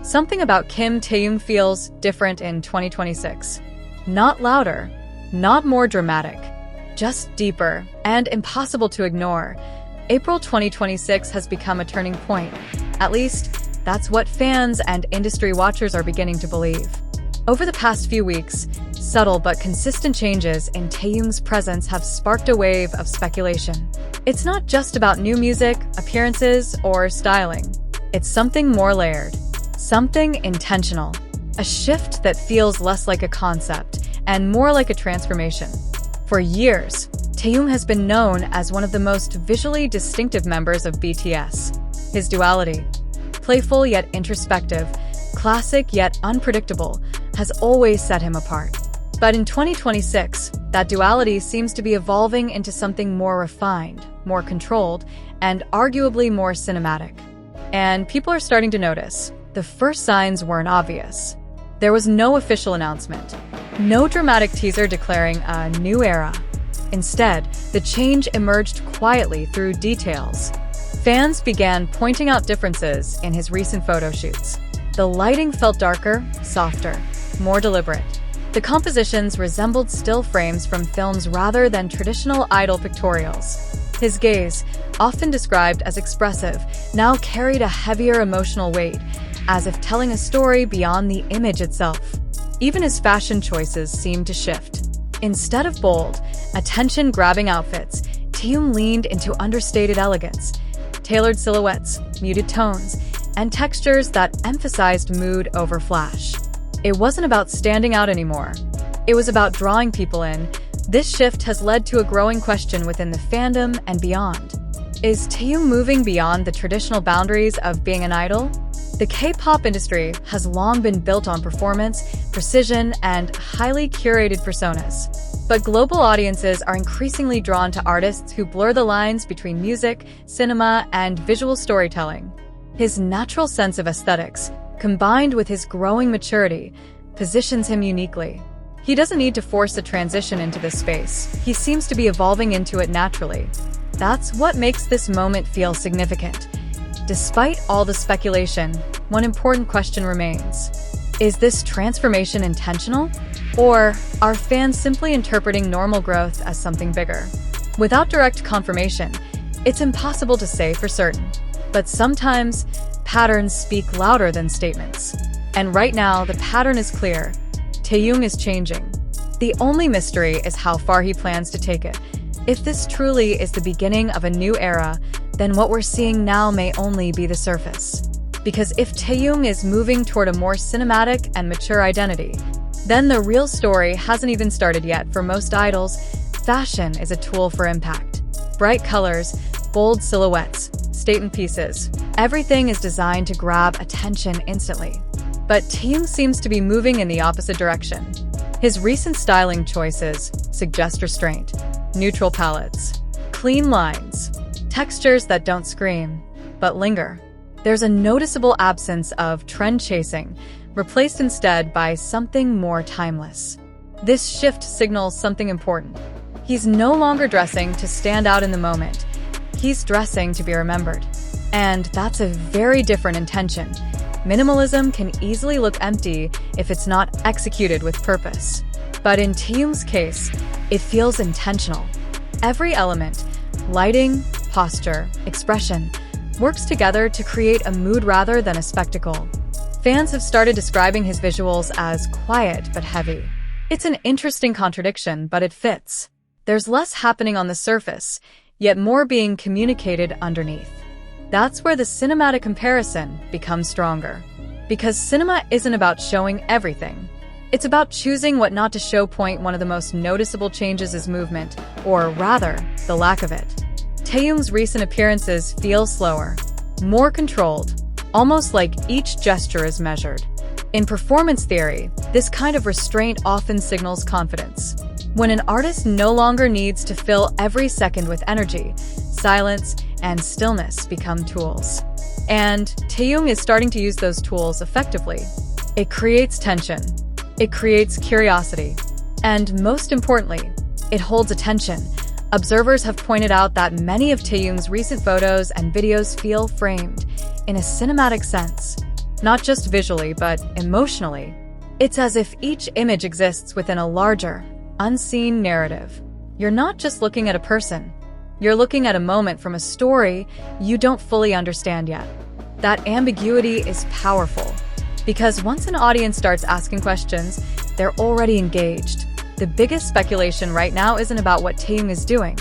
Something about Kim Taehyung feels different in 2026. Not louder, not more dramatic, just deeper and impossible to ignore. April 2026 has become a turning point. At least, that's what fans and industry watchers are beginning to believe. Over the past few weeks, subtle but consistent changes in Taehyung's presence have sparked a wave of speculation. It's not just about new music, appearances, or styling. It's something more layered, something intentional, a shift that feels less like a concept and more like a transformation. For years, Taehyung has been known as one of the most visually distinctive members of BTS. His duality, playful yet introspective, classic yet unpredictable, has always set him apart. But in 2026, that duality seems to be evolving into something more refined, more controlled, and arguably more cinematic. And people are starting to notice. The first signs weren't obvious. There was no official announcement, no dramatic teaser declaring a new era. Instead, the change emerged quietly through details. Fans began pointing out differences in his recent photo shoots. The lighting felt darker, softer, more deliberate. The compositions resembled still frames from films rather than traditional idol pictorials. His gaze, often described as expressive, now carried a heavier emotional weight, as if telling a story beyond the image itself. Even his fashion choices seemed to shift. Instead of bold, attention-grabbing outfits, Taehyung leaned into understated elegance, tailored silhouettes, muted tones, and textures that emphasized mood over flash. It wasn't about standing out anymore. It was about drawing people in. This shift has led to a growing question within the fandom and beyond. Is Taehyung moving beyond the traditional boundaries of being an idol? The K-pop industry has long been built on performance, precision, and highly curated personas. But global audiences are increasingly drawn to artists who blur the lines between music, cinema, and visual storytelling. His natural sense of aesthetics, combined with his growing maturity, positions him uniquely. He doesn't need to force a transition into this space. He seems to be evolving into it naturally. That's what makes this moment feel significant. Despite all the speculation, one important question remains. Is this transformation intentional? Or are fans simply interpreting normal growth as something bigger? Without direct confirmation, it's impossible to say for certain. But sometimes, patterns speak louder than statements. And right now, the pattern is clear. Taehyung is changing. The only mystery is how far he plans to take it. If this truly is the beginning of a new era, then what we're seeing now may only be the surface. Because if Taehyung is moving toward a more cinematic and mature identity, then the real story hasn't even started yet. For most idols, fashion is a tool for impact. Bright colors, bold silhouettes, statement pieces, everything is designed to grab attention instantly. But Taehyung seems to be moving in the opposite direction. His recent styling choices suggest restraint, neutral palettes, clean lines, textures that don't scream, but linger. There's a noticeable absence of trend chasing, replaced instead by something more timeless. This shift signals something important. He's no longer dressing to stand out in the moment. He's dressing to be remembered. And that's a very different intention. Minimalism can easily look empty if it's not executed with purpose. But in Taehyung's case, it feels intentional. Every element, lighting, posture, expression, works together to create a mood rather than a spectacle. Fans have started describing his visuals as quiet but heavy. It's an interesting contradiction, but it fits. There's less happening on the surface, yet more being communicated underneath. That's where the cinematic comparison becomes stronger. Because cinema isn't about showing everything. It's about choosing what not to show. One of the most noticeable changes is movement, or rather, the lack of it. Taehyung's recent appearances feel slower, more controlled, almost like each gesture is measured. In performance theory, this kind of restraint often signals confidence. When an artist no longer needs to fill every second with energy, silence and stillness become tools. And Taehyung is starting to use those tools effectively. It creates tension. It creates curiosity. And most importantly, it holds attention. Observers have pointed out that many of Taehyung's recent photos and videos feel framed, in a cinematic sense. not just visually, but emotionally. It's as if each image exists within a larger, unseen narrative. You're not just looking at a person. You're looking at a moment from a story you don't fully understand yet. That ambiguity is powerful, because once an audience starts asking questions, they're already engaged. The biggest speculation right now isn't about what Taehyung is doing.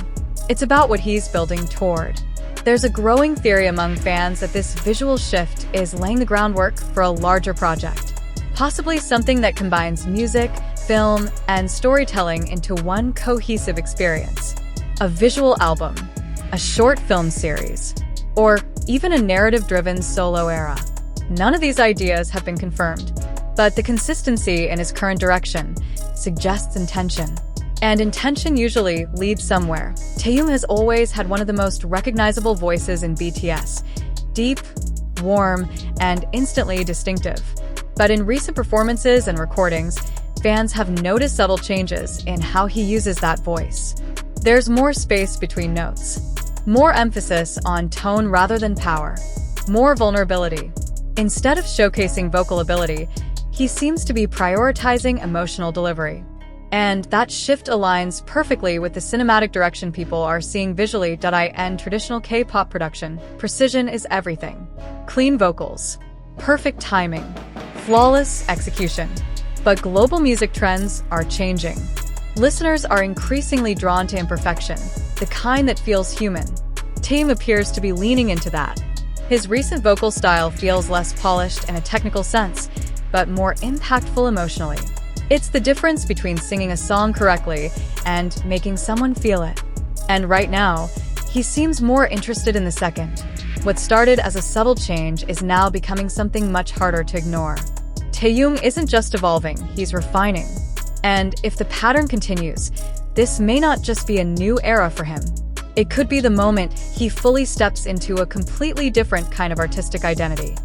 It's about what he's building toward. There's a growing theory among fans that this visual shift is laying the groundwork for a larger project. Possibly something that combines music, film, and storytelling into one cohesive experience. A visual album, a short film series, or even a narrative-driven solo era. None of these ideas have been confirmed, but the consistency in his current direction suggests intention. And intention usually leads somewhere. Taehyung has always had one of the most recognizable voices in BTS. Deep, warm, and instantly distinctive. But in recent performances and recordings, fans have noticed subtle changes in how he uses that voice. There's more space between notes, more emphasis on tone rather than power, more vulnerability. Instead of showcasing vocal ability, he seems to be prioritizing emotional delivery. And that shift aligns perfectly with the cinematic direction people are seeing visually. In traditional K-pop production, precision is everything. Clean vocals, perfect timing, flawless execution. But global music trends are changing. Listeners are increasingly drawn to imperfection, the kind that feels human. Taehyung appears to be leaning into that. His recent vocal style feels less polished in a technical sense, but more impactful emotionally. It's the difference between singing a song correctly and making someone feel it. And right now, he seems more interested in the second. What started as a subtle change is now becoming something much harder to ignore. Taehyung isn't just evolving, he's refining. And if the pattern continues, this may not just be a new era for him. It could be the moment he fully steps into a completely different kind of artistic identity.